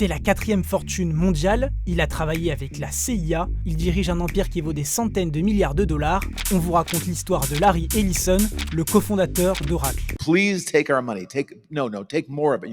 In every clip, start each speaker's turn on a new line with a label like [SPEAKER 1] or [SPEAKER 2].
[SPEAKER 1] C'est la 4e fortune mondiale, il a travaillé avec la CIA, il dirige un empire qui vaut des centaines de milliards de dollars. On vous raconte l'histoire de Larry Ellison, le cofondateur d'Oracle.
[SPEAKER 2] Please take our money. Take more of it.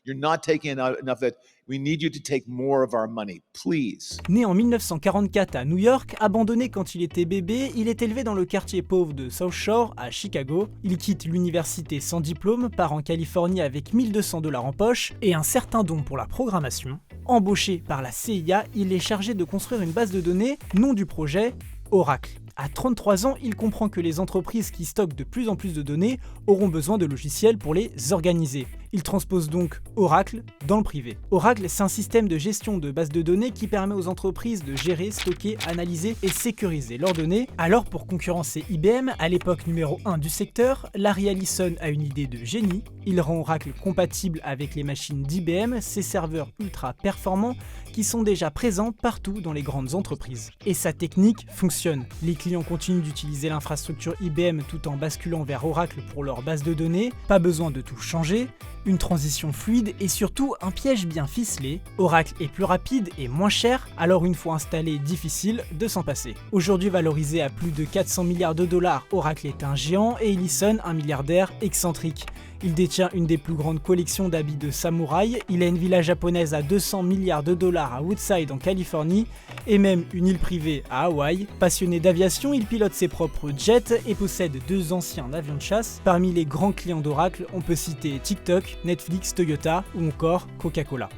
[SPEAKER 2] You're not taking enough of it. We need you to take more of our money, please.
[SPEAKER 1] Né en 1944 à New York, abandonné quand il était bébé, il est élevé dans le quartier pauvre de South Shore à Chicago. Il quitte l'université sans diplôme, part en Californie avec 1200 $ en poche et un certain don pour la programmation. Embauché par la CIA, il est chargé de construire une base de données, nom du projet, Oracle. À 33 ans, il comprend que les entreprises qui stockent de plus en plus de données auront besoin de logiciels pour les organiser. Il transpose donc Oracle dans le privé. Oracle, c'est un système de gestion de bases de données qui permet aux entreprises de gérer, stocker, analyser et sécuriser leurs données. Alors pour concurrencer IBM, à l'époque numéro 1 du secteur, Larry Ellison a une idée de génie. Il rend Oracle compatible avec les machines d'IBM, ses serveurs ultra performants qui sont déjà présents partout dans les grandes entreprises. Et sa technique fonctionne. Les clients continuent d'utiliser l'infrastructure IBM tout en basculant vers Oracle pour leur base de données, pas besoin de tout changer, une transition fluide et surtout un piège bien ficelé. Oracle est plus rapide et moins cher, alors une fois installé, difficile de s'en passer. Aujourd'hui valorisé à plus de 400 milliards de dollars, Oracle est un géant et Ellison un milliardaire excentrique. Il détient une des plus grandes collections d'habits de samouraï, il a une villa japonaise à 200 milliards de dollars à Woodside en Californie et même une île privée à Hawaï. Passionné d'aviation, il pilote ses propres jets et possède 2 anciens avions de chasse. Parmi les grands clients d'Oracle, on peut citer TikTok, Netflix, Toyota ou encore Coca-Cola.